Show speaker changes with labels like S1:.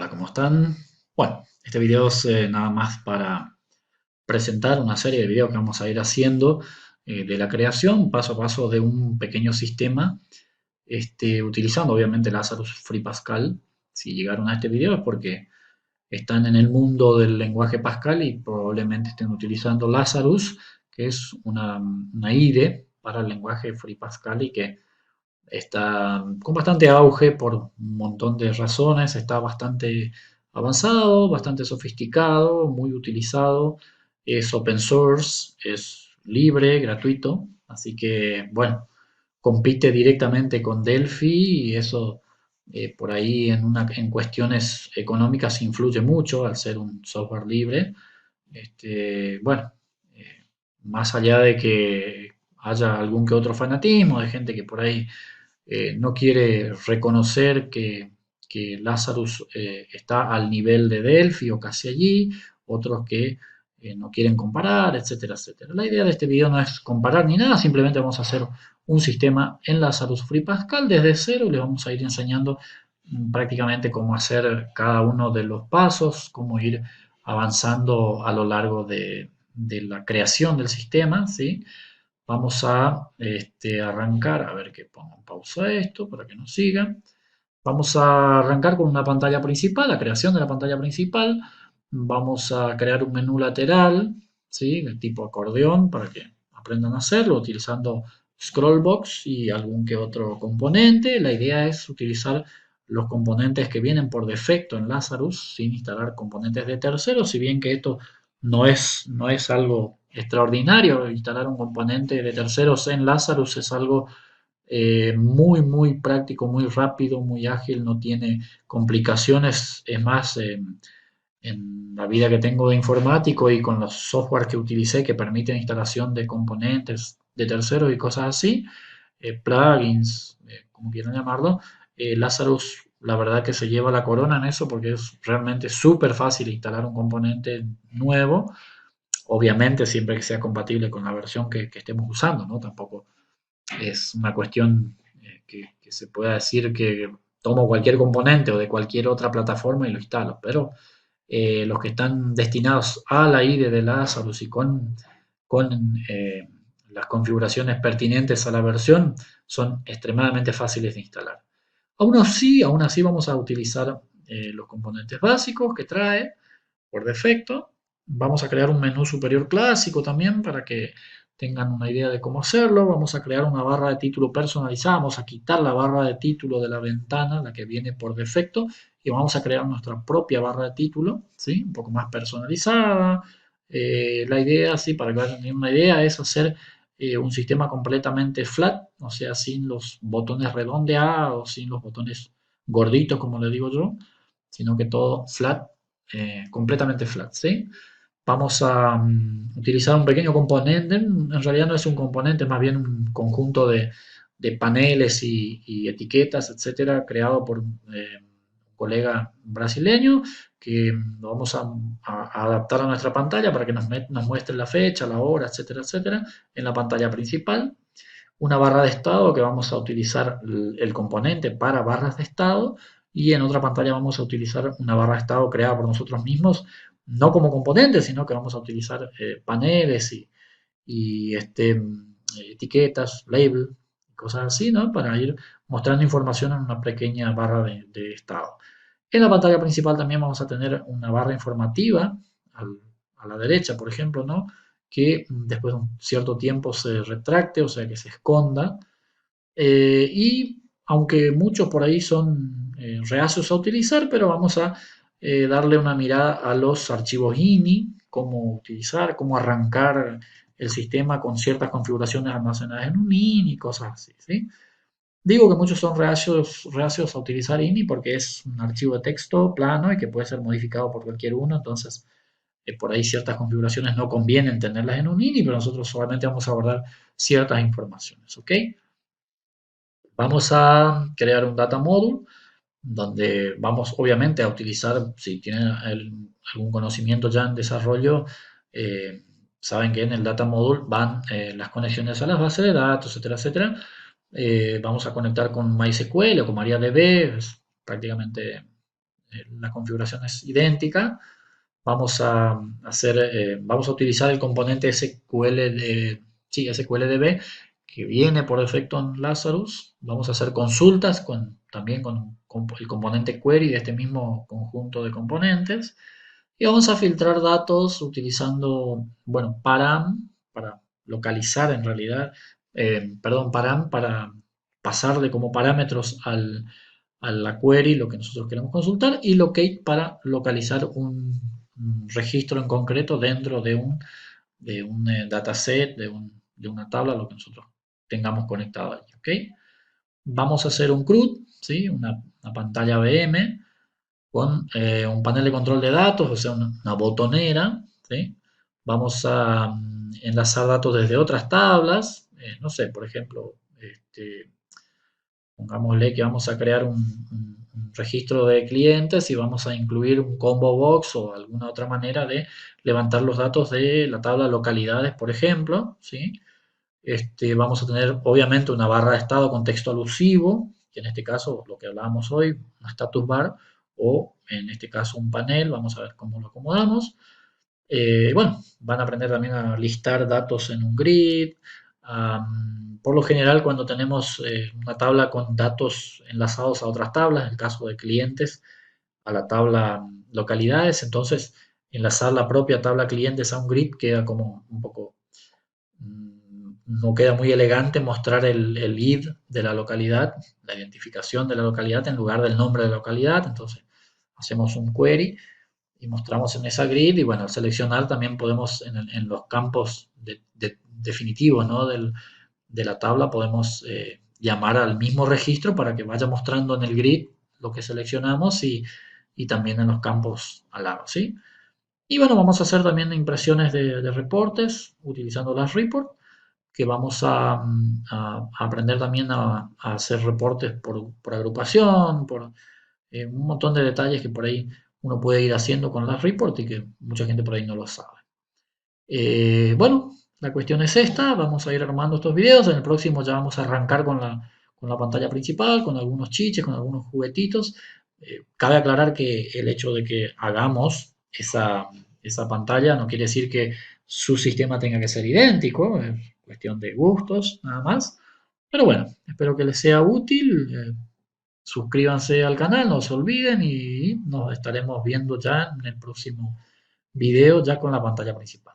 S1: Hola, ¿cómo están? Bueno, este video es nada más para presentar una serie de videos que vamos a ir haciendo de la creación paso a paso de un pequeño sistema, utilizando obviamente Lazarus Free Pascal. Si llegaron a este video es porque están en el mundo del lenguaje Pascal y probablemente estén utilizando Lazarus, que es una IDE para el lenguaje Free Pascal y que está con bastante auge por un montón de razones, está bastante avanzado, bastante sofisticado, muy utilizado, es open source, es libre, gratuito, así que bueno, compite directamente con Delphi y eso por ahí en cuestiones económicas influye mucho al ser un software libre. Bueno, eh, más allá de que haya algún que otro fanatismo de gente que por ahí no quiere reconocer que Lazarus está al nivel de Delphi o casi allí, otros que no quieren comparar, etcétera, etcétera. La idea de este video no es comparar ni nada, simplemente vamos a hacer un sistema en Lazarus Free Pascal desde cero y les vamos a ir enseñando prácticamente cómo hacer cada uno de los pasos, cómo ir avanzando a lo largo de la creación del sistema, ¿sí? Vamos a arrancar, a ver que pongo en pausa esto para que nos sigan. Vamos a arrancar con una pantalla principal, la creación de la pantalla principal. Vamos a crear un menú lateral, ¿sí? De tipo acordeón para que aprendan a hacerlo utilizando Scrollbox y algún que otro componente. La idea es utilizar los componentes que vienen por defecto en Lazarus sin instalar componentes de terceros, si bien que esto no es algo extraordinario. Instalar un componente de terceros en Lazarus es algo muy, muy práctico, muy rápido, muy ágil, no tiene complicaciones. Es más, en la vida que tengo de informático y con los software que utilicé que permiten instalación de componentes de terceros y cosas así, plugins, como quieran llamarlo, Lazarus la verdad que se lleva la corona en eso porque es realmente súper fácil instalar un componente nuevo, obviamente siempre que sea compatible con la versión que estemos usando, ¿no? Tampoco es una cuestión que se pueda decir que tomo cualquier componente o de cualquier otra plataforma y lo instalo, pero los que están destinados a la IDE de Lazarus y con las configuraciones pertinentes a la versión son extremadamente fáciles de instalar. Aún así vamos a utilizar los componentes básicos que trae por defecto. Vamos a crear un menú superior clásico también para que tengan una idea de cómo hacerlo. Vamos a crear una barra de título personalizada. Vamos a quitar la barra de título de la ventana, la que viene por defecto, y vamos a crear nuestra propia barra de título, ¿sí? Un poco más personalizada. La idea, sí, para que vayan teniendo una idea, es hacer un sistema completamente flat, o sea, sin los botones redondeados, sin los botones gorditos, como le digo yo, sino que todo flat, completamente flat, ¿sí? Vamos a utilizar un pequeño componente, en realidad no es un componente, es más bien un conjunto de paneles y etiquetas, etcétera, creado por un colega brasileño que lo vamos a adaptar a nuestra pantalla para que nos muestre la fecha, la hora, etcétera, etcétera, en la pantalla principal. Una barra de estado que vamos a utilizar el componente para barras de estado y en otra pantalla vamos a utilizar una barra de estado creada por nosotros mismos, no como componente, sino que vamos a utilizar paneles y etiquetas, label, cosas así, ¿no? Para ir mostrando información en una pequeña barra de estado. En la pantalla principal también vamos a tener una barra informativa a la derecha, por ejemplo, ¿no? Que después de un cierto tiempo se retracte, o sea, que se esconda. Y aunque muchos por ahí son reacios a utilizar, pero vamos a darle una mirada a los archivos INI, cómo utilizar, cómo arrancar el sistema con ciertas configuraciones almacenadas en un INI, cosas así, ¿sí? Digo que muchos son reacios a utilizar INI porque es un archivo de texto plano y que puede ser modificado por cualquier uno, entonces por ahí ciertas configuraciones no convienen tenerlas en un INI, pero nosotros solamente vamos a abordar ciertas informaciones, ¿ok? Vamos a crear un data module donde vamos obviamente a utilizar, si tienen algún conocimiento ya en desarrollo, eh, saben que en el data module van las conexiones a las bases de datos, etcétera, etcétera. Vamos a conectar con MySQL o con MariaDB, es prácticamente la configuración es idéntica. Vamos a vamos a utilizar el componente sí, SQLDB que viene por defecto en Lazarus. Vamos a hacer consultas también con el componente query de este mismo conjunto de componentes. Y vamos a filtrar datos utilizando, bueno, param para localizar en realidad, perdón, param para pasarle como parámetros a la query lo que nosotros queremos consultar y locate para localizar un registro en concreto dentro de un dataset, de una tabla, lo que nosotros tengamos conectado ahí, ¿ok? Vamos a hacer un CRUD, ¿sí? Una pantalla VM con un panel de control de datos, o sea, una botonera, ¿sí? Vamos a enlazar datos desde otras tablas, no sé, por ejemplo, pongámosle que vamos a crear un registro de clientes y vamos a incluir un combo box o alguna otra manera de levantar los datos de la tabla localidades, por ejemplo, ¿sí? Vamos a tener obviamente una barra de estado con texto alusivo, que en este caso lo que hablábamos hoy, una status bar, o en este caso un panel, vamos a ver cómo lo acomodamos. Bueno, van a aprender también a listar datos en un grid. Por lo general, cuando tenemos una tabla con datos enlazados a otras tablas, en el caso de clientes, a la tabla localidades, entonces enlazar la propia tabla clientes a un grid queda como un poco no queda muy elegante mostrar el ID de la localidad, la identificación de la localidad en lugar del nombre de la localidad. Entonces hacemos un query y mostramos en esa grid y bueno, al seleccionar también podemos en los campos definitivos, ¿no? De la tabla podemos llamar al mismo registro para que vaya mostrando en el grid lo que seleccionamos y también en los campos al lado, ¿sí? Y bueno, vamos a hacer también impresiones de reportes utilizando las reports que vamos a aprender también a hacer reportes por agrupación, por un montón de detalles que por ahí uno puede ir haciendo con las reports y que mucha gente por ahí no lo sabe. Bueno, la cuestión es esta, vamos a ir armando estos videos, en el próximo ya vamos a arrancar con la pantalla principal, con algunos chiches, con algunos juguetitos. Cabe aclarar que el hecho de que hagamos esa pantalla no quiere decir que su sistema tenga que ser idéntico, es cuestión de gustos nada más. Pero bueno, espero que les sea útil. Suscríbanse al canal, no se olviden y nos estaremos viendo ya en el próximo video ya con la pantalla principal.